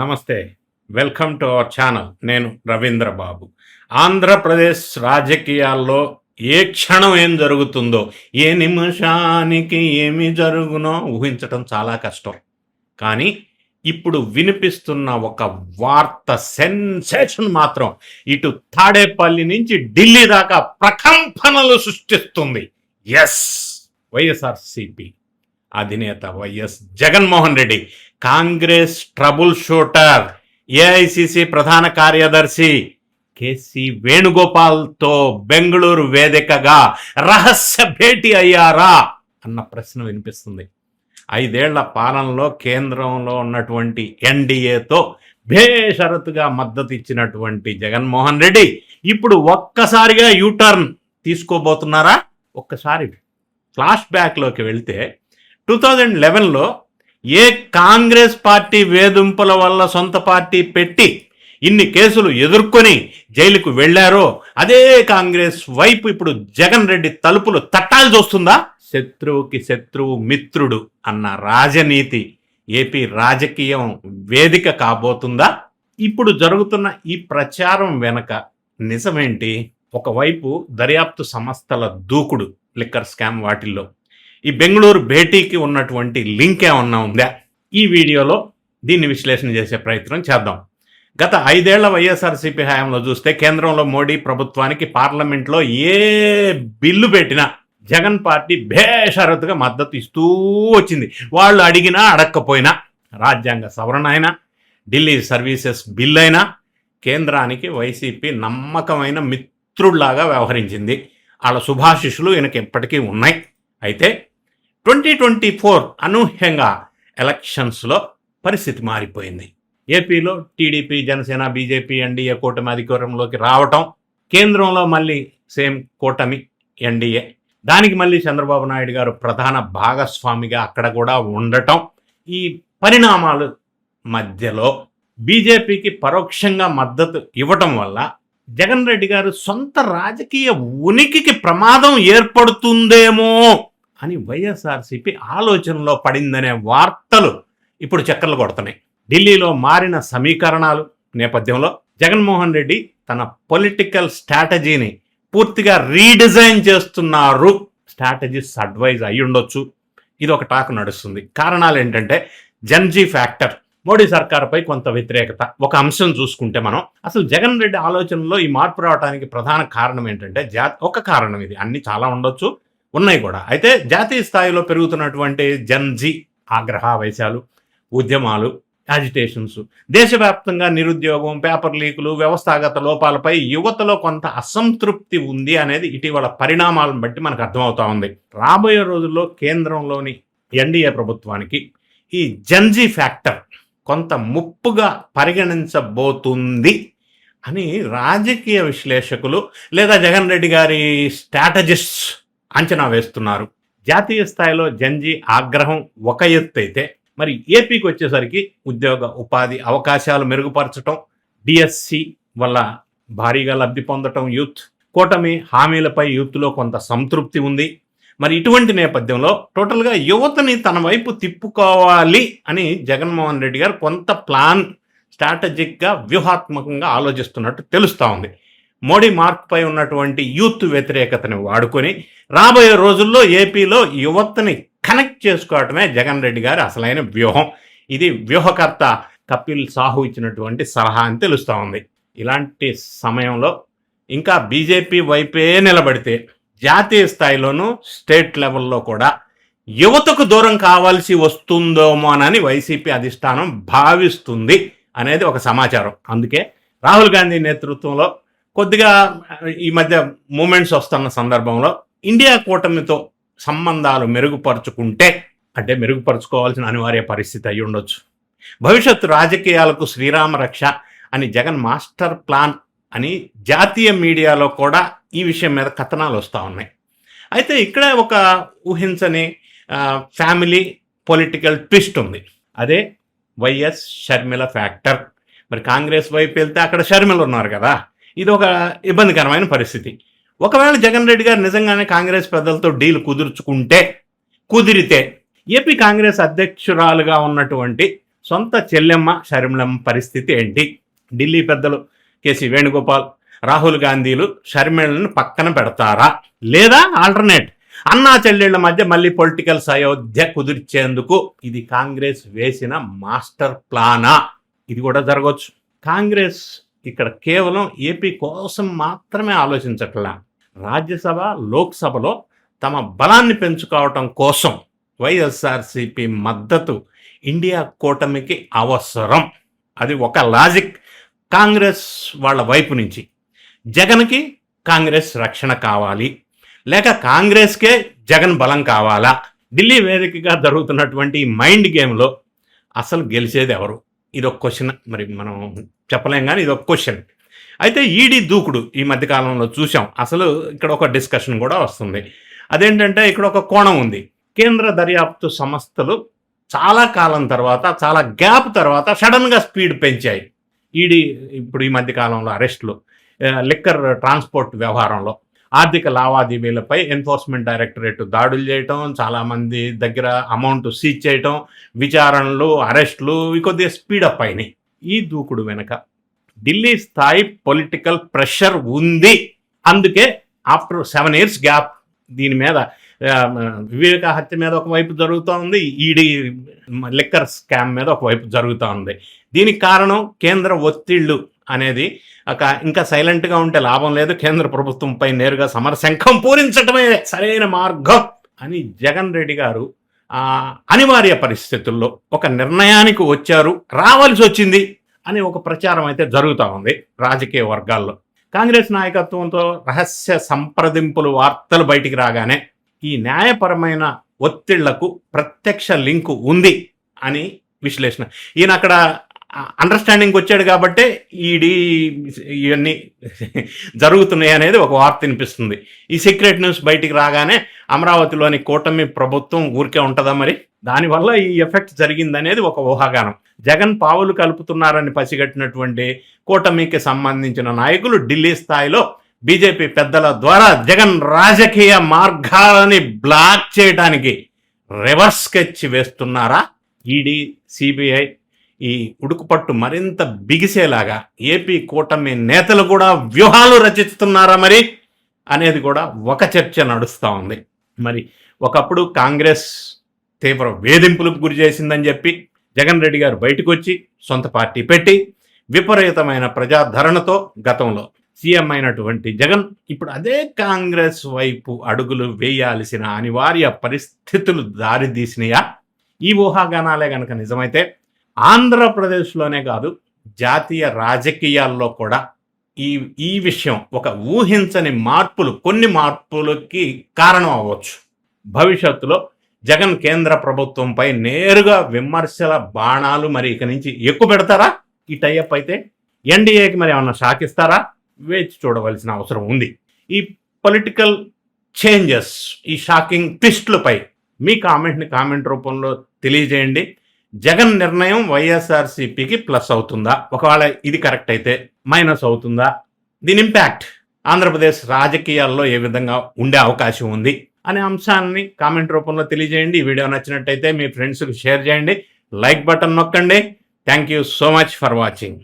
నమస్తే. Welcome to our channel. నేను రవీంద్ర బాబు. ఆంధ్రప్రదేశ్ రాజకీయాల్లో ఏ క్షణం ఏం జరుగుతుందో, ఏ నిమిషానికి ఏమి జరుగునో ఊహించటం చాలా కష్టం. కానీ ఇప్పుడు వినిపిస్తున్న ఒక వార్త సెన్సేషన్ మాత్రం ఇటు తాడేపల్లి నుంచి ఢిల్లీ దాకా ప్రకంపనలు సృష్టిస్తుంది. ఎస్, వైఎస్ఆర్సీపీ అధినేత YS Jaganmohan Reddy, Congress trouble shooter, AICC ప్రధాన కార్యదర్శి కేసీ వేణుగోపాల్తో బెంగళూరు వేదికగా రహస్య భేటీ అయ్యారా అన్న ప్రశ్న వినిపిస్తుంది. 5 ఏళ్ల పాలనలో కేంద్రంలో ఉన్నటువంటి ఎన్డీఏతో బేషరతుగా మద్దతు ఇచ్చినటువంటి జగన్మోహన్ రెడ్డి ఇప్పుడు ఒక్కసారిగా యూటర్న్ తీసుకోబోతున్నారా? ఒక్కసారి ఫ్లాష్ బ్యాక్లోకి వెళ్తే 2011లో ఏ కాంగ్రెస్ పార్టీ వేధింపుల వల్ల సొంత పార్టీ పెట్టి ఇన్ని కేసులు ఎదుర్కొని జైలుకు వెళ్లారో అదే కాంగ్రెస్ వైపు ఇప్పుడు జగన్ రెడ్డి తలుపులు తట్టాల్సి వస్తుందా? శత్రువుకి శత్రువు మిత్రుడు అన్న రాజనీతి ఏపీ రాజకీయం వేదిక కాబోతుందా? ఇప్పుడు జరుగుతున్న ఈ ప్రచారం వెనక నిజమేంటి? ఒకవైపు దర్యాప్తు సంస్థల దూకుడు, లిక్కర్ స్కామ్ వాటిల్లో ఈ బెంగళూరు భేటీకి ఉన్నటువంటి లింక్ ఏమన్నా ఉందా? ఈ వీడియోలో దీన్ని విశ్లేషణ చేసే ప్రయత్నం చేద్దాం. గత 5 ఏళ్ల వైఎస్ఆర్సీపీ హయాంలో చూస్తే కేంద్రంలో మోడీ ప్రభుత్వానికి పార్లమెంట్లో ఏ బిల్లు పెట్టినా జగన్ పార్టీ బేషరతుగా మద్దతు ఇస్తూ వచ్చింది. వాళ్ళు అడిగినా అడక్కపోయినా, రాజ్యాంగ సవరణ అయినా, ఢిల్లీ సర్వీసెస్ బిల్ అయినా కేంద్రానికి వైసీపీ నమ్మకమైన మిత్రుడిలాగా వ్యవహరించింది. వాళ్ళ శుభాశిషులు ఈయనకి ఎప్పటికీ ఉన్నాయి. అయితే 2024 అనూహ్యంగా ఎలక్షన్స్లో పరిస్థితి మారిపోయింది. ఏపీలో టీడీపీ, జనసేన, బీజేపీ, ఎన్డీఏ కూటమి అధికారంలోకి రావటం, కేంద్రంలో మళ్ళీ సేమ్ కూటమి ఎన్డీఏ, దానికి మళ్ళీ చంద్రబాబు నాయుడు గారు ప్రధాన భాగస్వామిగా అక్కడ కూడా ఉండటం, ఈ పరిణామాలు మధ్యలో బీజేపీకి పరోక్షంగా మద్దతు ఇవ్వటం వల్ల జగన్ రెడ్డి గారు సొంత రాజకీయ ఉనికికి ప్రమాదం ఏర్పడుతుందేమో అని వైఎస్ఆర్సీపీ ఆలోచనలో పడిందనే వార్తలు ఇప్పుడు చక్కర్లు కొడుతున్నాయి. ఢిల్లీలో మారిన సమీకరణాలు నేపథ్యంలో జగన్మోహన్ రెడ్డి తన పొలిటికల్ స్ట్రాటజీని పూర్తిగా రీడిజైన్ చేస్తున్నారు. స్ట్రాటజిస్ట్ అడ్వైజ్ అయి ఉండొచ్చు. ఇది ఒక టాక్ నడుస్తుంది. కారణాలు ఏంటంటే జన్జీ ఫ్యాక్టర్, మోడీ సర్కార్పై కొంత వ్యతిరేకత. ఒక అంశం చూసుకుంటే మనం అసలు జగన్ రెడ్డి ఆలోచనలో ఈ మార్పు రావడానికి ప్రధాన కారణం ఏంటంటే ఒక కారణం, ఇది అన్ని చాలా ఉండొచ్చు, ఉన్నాయి కూడా. అయితే జాతీయ స్థాయిలో పెరుగుతున్నటువంటి జన్జీ ఆగ్రహావేశాలు, ఉద్యమాలు, యాజిటేషన్స్, దేశవ్యాప్తంగా నిరుద్యోగం, పేపర్ లీకులు, వ్యవస్థాగత లోపాలపై యువతలో కొంత అసంతృప్తి ఉంది అనేది ఇటీవల పరిణామాలను బట్టి మనకు అర్థమవుతా ఉంది. రాబోయే రోజుల్లో కేంద్రంలోని ఎన్డీఏ ప్రభుత్వానికి ఈ జన్జీ ఫ్యాక్టర్ కొంత ముప్పుగా పరిగణించబోతుంది అని రాజకీయ విశ్లేషకులు లేదా జగన్ రెడ్డి గారి స్ట్రాటజిస్ట్స్ అంచనా వేస్తున్నారు. జాతీయ స్థాయిలో జన్జీ ఆగ్రహం ఒక ఎత్తు అయితే, మరి ఏపీకి వచ్చేసరికి ఉద్యోగ ఉపాధి అవకాశాలు మెరుగుపరచడం, డిఎస్సి వల్ల భారీగా లబ్ధి పొందటం యూత్, కూటమి హామీలపై యూత్లో కొంత సంతృప్తి ఉంది. మరి ఇటువంటి నేపథ్యంలో టోటల్గా యువతని తన వైపు తిప్పుకోవాలి అని జగన్మోహన్ రెడ్డి గారు కొంత ప్లాన్, స్ట్రాటజిక్గా, వ్యూహాత్మకంగా ఆలోచిస్తున్నట్టు తెలుస్తూ ఉంది. మోడీ మార్క్పై ఉన్నటువంటి యూత్ వ్యతిరేకతని వాడుకొని రాబోయే రోజుల్లో ఏపీలో యువతని కనెక్ట్ చేసుకోవటమే జగన్ రెడ్డి గారి అసలైన వ్యూహం. ఇది వ్యూహకర్త కపిల్ సాహు ఇచ్చినటువంటి సలహా అని తెలుస్తూ ఉంది. ఇలాంటి సమయంలో ఇంకా బీజేపీ వైపే నిలబడితే జాతీయ స్థాయిలోనూ స్టేట్ లెవెల్లో కూడా యువతకు దూరం కావాల్సి వస్తుందోమోనని వైసీపీ అధిష్టానం భావిస్తుంది అనేది ఒక సమాచారం. అందుకే రాహుల్ గాంధీ నేతృత్వంలో కొద్దిగా ఈ మధ్య మూమెంట్స్ వస్తున్న సందర్భంలో ఇండియా కూటమితో సంబంధాలు మెరుగుపరుచుకుంటే, అంటే మెరుగుపరుచుకోవాల్సిన అనివార్య పరిస్థితి అయి ఉండొచ్చు, భవిష్యత్తు రాజకీయాలకు శ్రీరామ రక్ష అని జగన్ మాస్టర్ ప్లాన్ అని జాతీయ మీడియాలో కూడా ఈ విషయం మీద కథనాలు వస్తూ ఉన్నాయి. అయితే ఇక్కడ ఒక ఊహించని ఫ్యామిలీ పొలిటికల్ ట్విస్ట్ ఉంది. అదే వైఎస్ షర్మిల ఫ్యాక్టర్. మరి కాంగ్రెస్ వైపు వెళ్తే అక్కడ షర్మిల ఉన్నారు కదా, ఇది ఒక ఇబ్బందికరమైన పరిస్థితి. ఒకవేళ జగన్ రెడ్డి గారు నిజంగానే కాంగ్రెస్ పెద్దలతో డీల్ కుదిరితే ఏపీ కాంగ్రెస్ అధ్యక్షురాలుగా ఉన్నటువంటి సొంత చెల్లెమ్మ షర్మిలమ్మ పరిస్థితి ఏంటి? ఢిల్లీ పెద్దలు కేసీ వేణుగోపాల్, రాహుల్ గాంధీలు షర్మిలను పక్కన పెడతారా? లేదా ఆల్టర్నేట్ అన్నా చెల్లెళ్ల మధ్య మళ్ళీ పొలిటికల్ అయోధ్య కుదిర్చేందుకు ఇది కాంగ్రెస్ వేసిన మాస్టర్ ప్లానా? ఇది కూడా జరగవచ్చు. కాంగ్రెస్ ఇక్కడ కేవలం ఏపీ కోసం మాత్రమే ఆలోచించట్లా, రాజ్యసభ లోక్సభలో తమ బలాన్ని పెంచుకోవటం కోసం వైఎస్ఆర్సిపి మద్దతు ఇండియా కూటమికి అవసరం. అది ఒక లాజిక్ కాంగ్రెస్ వాళ్ళ వైపు నుంచి. జగన్కి కాంగ్రెస్ రక్షణ కావాలి, లేక కాంగ్రెస్కే జగన్ బలం కావాలా? ఢిల్లీ వేదికగా జరుగుతున్నటువంటి మైండ్ గేమ్లో అసలు గెలిచేది ఎవరు? ఇదొక క్వశ్చన్. మరి మనం చెప్పలేం, కానీ ఇదొక క్వశ్చన్. అయితే ఈడీ దూకుడు ఈ మధ్యకాలంలో చూసాం. అసలు ఇక్కడ ఒక డిస్కషన్ కూడా వస్తుంది. అదేంటంటే ఇక్కడ ఒక కోణం ఉంది. కేంద్ర దర్యాప్తు సంస్థలు చాలా కాలం తర్వాత, చాలా గ్యాప్ తర్వాత సడన్గా స్పీడ్ పెంచాయి. ఈడీ ఇప్పుడు ఈ మధ్యకాలంలో అరెస్టులు, లిక్కర్ ట్రాన్స్పోర్ట్ వ్యవహారంలో, ఆర్థిక లావాదేవీలపై ఎన్ఫోర్స్మెంట్ డైరెక్టరేట్ దాడులు చేయటం, చాలామంది దగ్గర అమౌంట్ సీజ్ చేయటం, విచారణలు, అరెస్టులు ఇవి కొద్దిగా స్పీడప్ అయినాయి. ఈ దూకుడు వెనక ఢిల్లీ స్థాయి పొలిటికల్ ప్రెషర్ ఉంది. అందుకే ఆఫ్టర్ 7 years గ్యాప్ దీని మీద వివేక హత్య మీద ఒకవైపు జరుగుతూ ఉంది, ఈడీ లిక్కర్ స్కామ్ మీద ఒకవైపు జరుగుతూ ఉంది. దీనికి కారణం కేంద్ర ఒత్తిళ్లు అనేది ఇంకా సైలెంట్గా ఉంటే లాభం లేదు, కేంద్ర ప్రభుత్వంపై నేరుగా సమరశంఖం పూరించటమే సరైన మార్గం అని జగన్ రెడ్డి గారు అనివార్య పరిస్థితుల్లో ఒక నిర్ణయానికి వచ్చారు, రావాల్సి వచ్చింది అని ఒక ప్రచారం అయితే జరుగుతూ ఉంది రాజకీయ వర్గాల్లో. కాంగ్రెస్ నాయకత్వంతో రహస్య సంప్రదింపులు వార్తలు బయటికి రాగానే ఈ న్యాయపరమైన ఒత్తిళ్లకు ప్రత్యక్ష లింకు ఉంది అని విశ్లేషణ. ఈయన అక్కడ అండర్స్టాండింగ్కి వచ్చాడు కాబట్టే ఈడీ ఇవన్నీ జరుగుతున్నాయి అనేది ఒక వార్త వినిపిస్తుంది. ఈ సీక్రెట్ న్యూస్ బయటికి రాగానే అమరావతిలోని కూటమి ప్రభుత్వం ఊరికే ఉంటుందా? మరి దానివల్ల ఈ ఎఫెక్ట్ జరిగిందనేది ఒక ఊహాగానం. జగన్ పావులు కలుపుతున్నారని పసిగట్టినటువంటి కూటమికి సంబంధించిన నాయకులు ఢిల్లీ స్థాయిలో బీజేపీ పెద్దల ద్వారా జగన్ రాజకీయ మార్గాలని బ్లాక్ చేయడానికి రివర్స్ స్కెచ్ వేస్తున్నారా? ఈడీ, సిబిఐ ఈ ఉడుకుపట్టు మరింత బిగిసేలాగా ఏపీ కూటమి నేతలు కూడా వ్యూహాలు రచిస్తున్నారా మరి అనేది కూడా ఒక చర్చ నడుస్తూ ఉంది. మరి ఒకప్పుడు కాంగ్రెస్ తీవ్ర వేధింపులకు గురి చేసిందని చెప్పి జగన్ రెడ్డి గారు బయటకు వచ్చి సొంత పార్టీ పెట్టి విపరీతమైన ప్రజాదరణతో గతంలో సీఎం అయినటువంటి జగన్ ఇప్పుడు అదే కాంగ్రెస్ వైపు అడుగులు వేయాల్సిన అనివార్య పరిస్థితులు దారితీసినాయా? ఈ ఊహాగానాలే కనుక నిజమైతే ఆంధ్రప్రదేశ్లోనే కాదు జాతీయ రాజకీయాల్లో కూడా ఈ విషయం ఒక ఊహించని మార్పులు, కొన్ని మార్పులకి కారణం అవ్వచ్చు. భవిష్యత్తులో జగన్ కేంద్ర ప్రభుత్వంపై నేరుగా విమర్శల బాణాలు మరి ఇక నుంచి ఎక్కువ పెడతారా? ఈ టైఅప్ అయితే ఎన్డీఏకి మరి ఏమన్నా షాక్ ఇస్తారా? వేచి చూడవలసిన అవసరం ఉంది. ఈ పొలిటికల్ చేంజెస్, ఈ షాకింగ్ ట్విస్ట్లపై మీ కామెంట్ రూపంలో తెలియజేయండి. జగన్ నిర్ణయం వైఎస్ఆర్సీపీకి ప్లస్ అవుతుందా? ఒకవేళ ఇది కరెక్ట్ అయితే మైనస్ అవుతుందా? దీని ఇంపాక్ట్ ఆంధ్రప్రదేశ్ రాజకీయాల్లో ఏ విధంగా ఉండే అవకాశం ఉంది అనే అంశాన్ని కామెంట్ రూపంలో తెలియజేయండి. ఈ వీడియో నచ్చినట్టయితే మీ ఫ్రెండ్స్కి షేర్ చేయండి, లైక్ బటన్ నొక్కండి. Thank you so much for watching.